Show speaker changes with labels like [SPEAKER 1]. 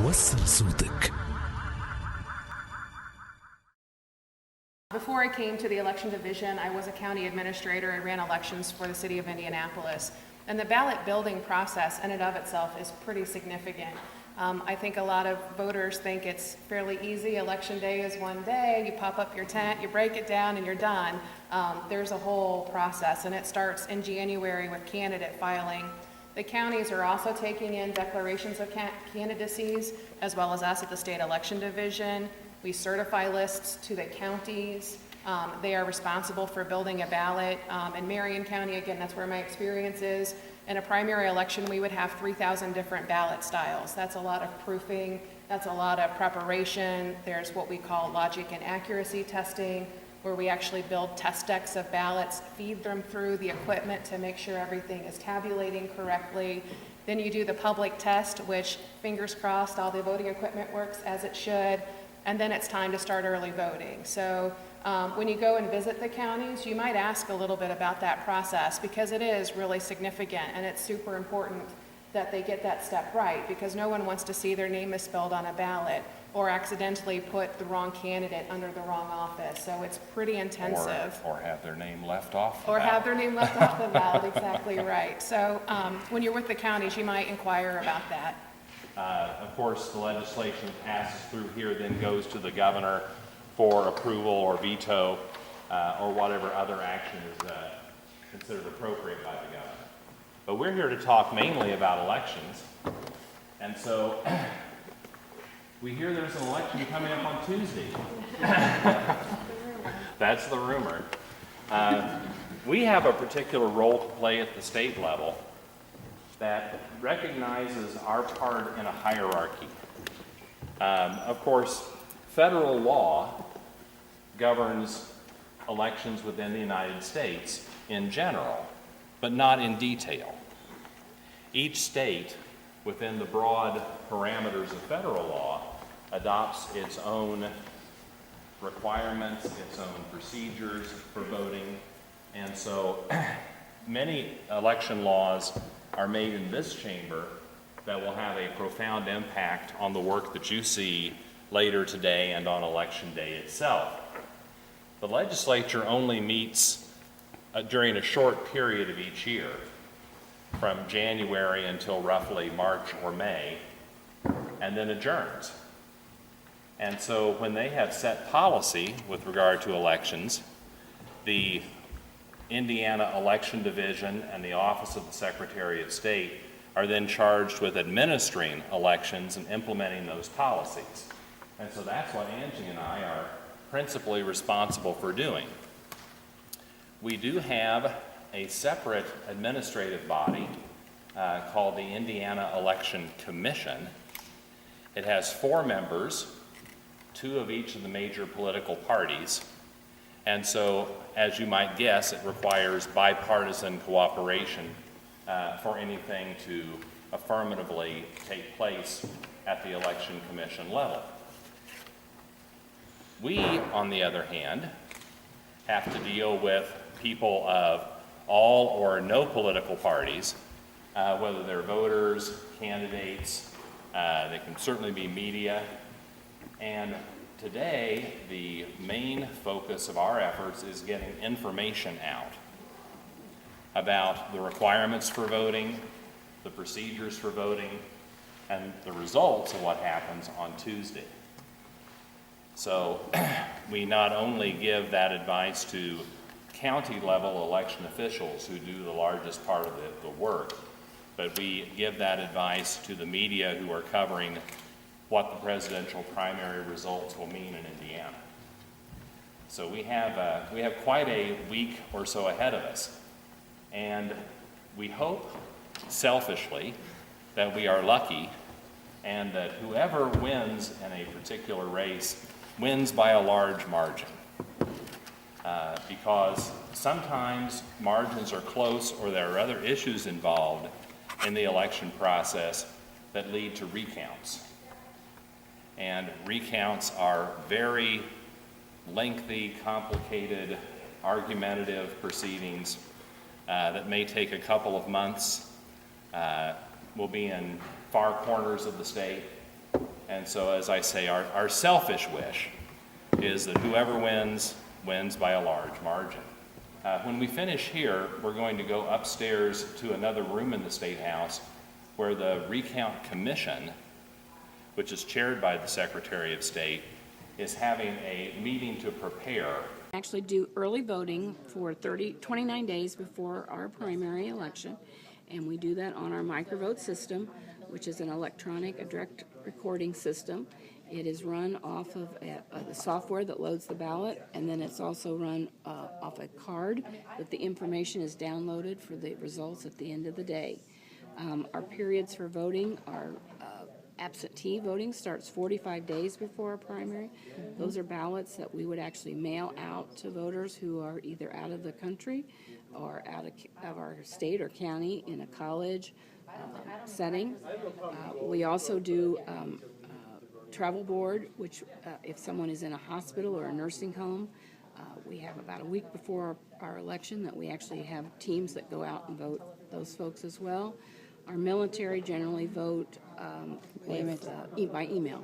[SPEAKER 1] وصل صوتك.
[SPEAKER 2] Before I came to the election division, I was a county administrator. I ran elections for the city of Indianapolis. And the ballot building process in and of itself is pretty significant. I think a lot of voters think it's fairly easy. Election day is one day, you pop up your tent, you break it down, and you're done. There's a whole process, and it starts in January with candidate filing. The counties are also taking in declarations of candidacies, as well as us at the state election division. We certify lists to the counties. They are responsible for building a ballot. In Marion County, again, that's where my experience is. In a primary election, we would have 3,000 different ballot styles. That's a lot of proofing. That's a lot of preparation. There's what we call logic and accuracy testing, where we actually build test decks of ballots, feed them through the equipment to make sure everything is tabulating correctly. Then you do the public test, which, fingers crossed, all the voting equipment works as it should. And then it's time to start early voting. So when you go and visit the counties, you might ask a little bit about that process, because it is really significant, and it's super important that they get that step right, because no one wants to see their name misspelled on a ballot or accidentally put the wrong candidate under the wrong office. So it's pretty intensive.
[SPEAKER 3] Or have their name left off the
[SPEAKER 2] Or
[SPEAKER 3] ballot.
[SPEAKER 2] have their name left off the ballot, exactly right. So when you're with the counties, you might inquire about that.
[SPEAKER 3] Of course, the legislation that passes through here then goes to the governor for approval or veto or whatever other action is considered appropriate by the governor. But we're here to talk mainly about elections. And so we hear there's an election coming up on Tuesday. That's the rumor. We have a particular role to play at the state level that recognizes our part in a hierarchy. Of course, federal law governs elections within the United States in general, but not in detail. Each state, within the broad parameters of federal law, adopts its own requirements, its own procedures for voting, and so many election laws are made in this chamber that will have a profound impact on the work that you see later today and on election day itself. The legislature only meets during a short period of each year, from January until roughly March or May, and then adjourns. And so when they have set policy with regard to elections, the Indiana Election Division and the Office of the Secretary of State are then charged with administering elections and implementing those policies. And so that's what Angie and I are principally responsible for doing. We do have a separate administrative body called the Indiana Election Commission. It has 4 members, 2 of each of the major political parties. And so, as you might guess, it requires bipartisan cooperation for anything to affirmatively take place at the Election Commission level. We, on the other hand, have to deal with people of all or no political parties, whether they're voters, candidates, they can certainly be media. And today, the main focus of our efforts is getting information out about the requirements for voting, the procedures for voting, and the results of what happens on Tuesday. So we not only give that advice to county-level election officials who do the largest part of the work, but we give that advice to the media who are covering what the presidential primary results will mean in Indiana. So we have quite a week or so ahead of us, and we hope, selfishly, that we are lucky and that whoever wins in a particular race wins by a large margin. Because sometimes margins are close or there are other issues involved in the election process that lead to recounts. And recounts are very lengthy, complicated, argumentative proceedings that may take a couple of months, will be in far corners of the state, And so, as I say, our selfish wish is that whoever wins, wins by a large margin. When we finish here, we're going to go upstairs to another room in the State House where the Recount Commission, which is chaired by the Secretary of State, is having a meeting to prepare.
[SPEAKER 1] Actually do early voting for 29 days before our primary election, and we do that on our microvote system, which is an electronic direct recording system. It is run off of the software that loads the ballot, and then it's also run off a card that the information is downloaded for the results at the end of the day. Our periods for voting are absentee voting starts 45 days before our primary. Those are ballots that we would actually mail out to voters who are either out of the country or out of our state or county in a college setting. We also do travel board, which if someone is in a hospital or a nursing home, we have about a week before our election that we actually have teams that go out and vote those folks as well. Our military generally vote by email.